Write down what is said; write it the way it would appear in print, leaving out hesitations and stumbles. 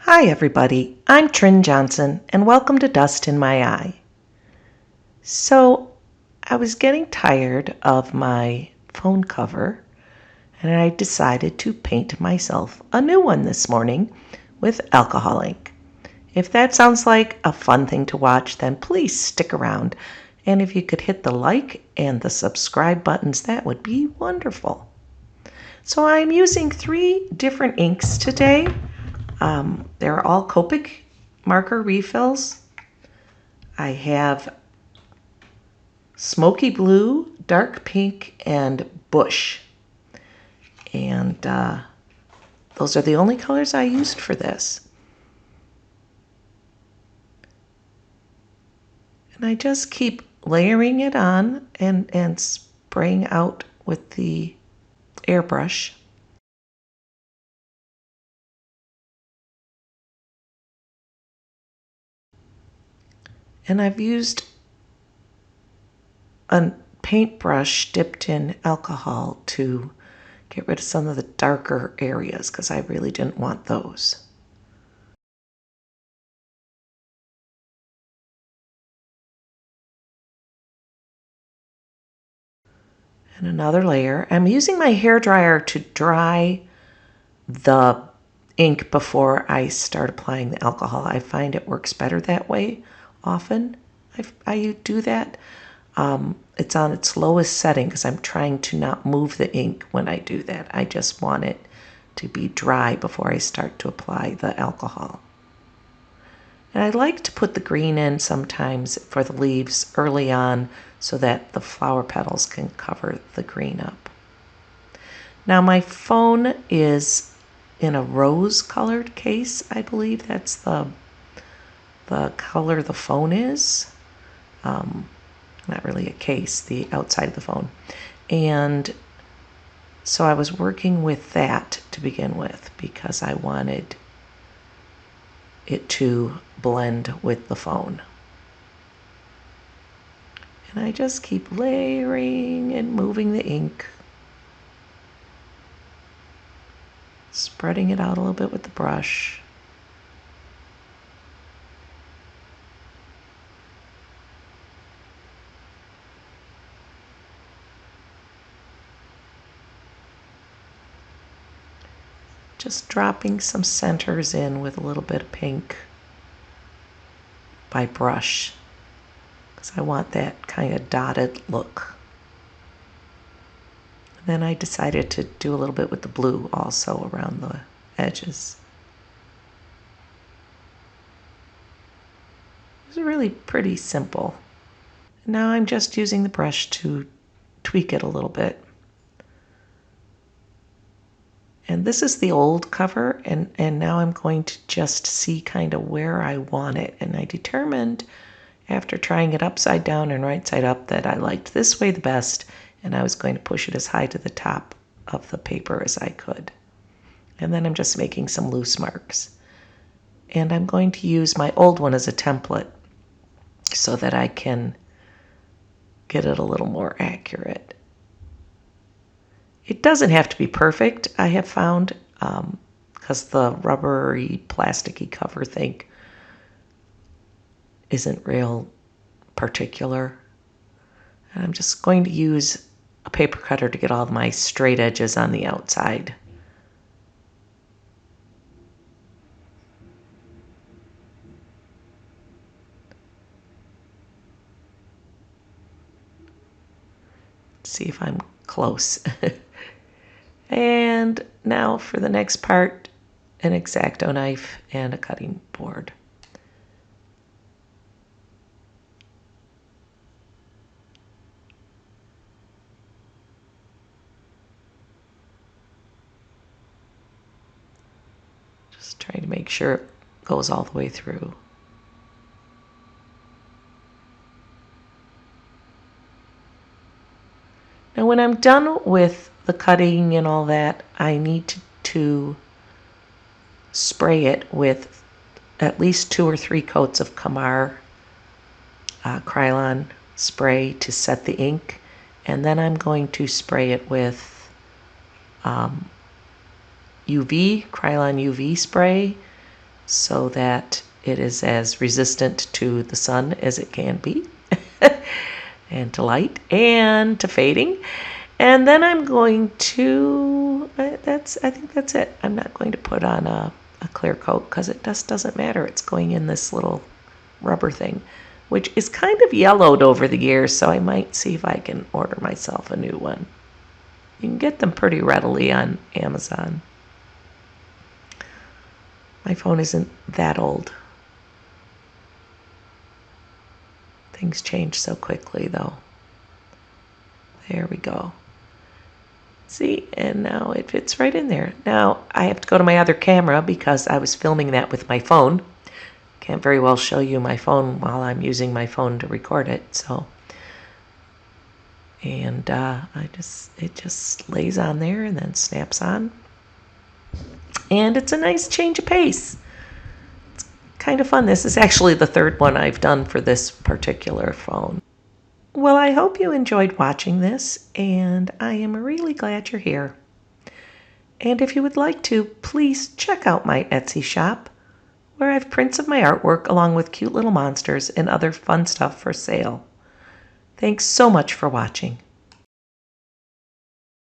Hi everybody, I'm Trin Johnson and welcome to Dust in My Eye. So I was getting tired of my phone cover and I decided to paint myself a new one this morning with alcohol ink. If that sounds like a fun thing to watch, then please stick around. And if you could hit the like and the subscribe buttons, that would be wonderful. So I'm using 3 different inks today. They're all Copic marker refills. I have smoky blue, dark pink, and bush. And those are the only colors I used for this. And I just keep layering it on and spraying out with the airbrush. And I've used a paintbrush dipped in alcohol to get rid of some of the darker areas because I really didn't want those. And another layer. I'm using my hairdryer to dry the ink before I start applying the alcohol. I find it works better that way often. I do that. It's on its lowest setting because I'm trying to not move the ink when I do that. I just want it to be dry before I start to apply the alcohol. And I like to put the green in sometimes for the leaves early on so that the flower petals can cover the green up. Now my phone is in a rose-colored case. I believe that's the color the phone is. Not really a case, the outside of the phone. And so I was working with that to begin with because I wanted it to blend with the phone. And I just keep layering and moving the ink, spreading it out a little bit with the brush. Just dropping some centers in with a little bit of pink by brush because I want that kind of dotted look. And then I decided to do a little bit with the blue also around the edges. It's really pretty simple. And now I'm just using the brush to tweak it a little bit. And this is the old cover, and now I'm going to just see kind of where I want it. And I determined after trying it upside down and right side up that I liked this way the best, and I was going to push it as high to the top of the paper as I could. And then I'm just making some loose marks. And I'm going to use my old one as a template so that I can get it a little more accurate. It doesn't have to be perfect, I have found, because the rubbery, plasticky cover thing isn't real particular. And I'm just going to use a paper cutter to get all my straight edges on the outside. See if I'm close. And now for the next part, an X-Acto knife and a cutting board. Just trying to make sure it goes all the way through. Now when I'm done with the cutting and all that, I need to spray it with at least 2 or 3 coats of Kamar Krylon spray to set the ink. And then I'm going to spray it with UV, Krylon UV spray, so that it is as resistant to the sun as it can be, and to light, and to fading. And then I'm going to, I think that's it. I'm not going to put on a clear coat because it just doesn't matter. It's going in this little rubber thing, which is kind of yellowed over the years, so I might see if I can order myself a new one. You can get them pretty readily on Amazon. My phone isn't that old. Things change so quickly, though. There we go. See, and now it fits right in there. Now, I have to go to my other camera because I was filming that with my phone. Can't very well show you my phone while I'm using my phone to record it, so. And it just lays on there and then snaps on. And it's a nice change of pace. It's kind of fun. This is actually the third one I've done for this particular phone. Well, I hope you enjoyed watching this, and I am really glad you're here. And if you would like to, please check out my Etsy shop, where I have prints of my artwork along with cute little monsters and other fun stuff for sale. Thanks so much for watching.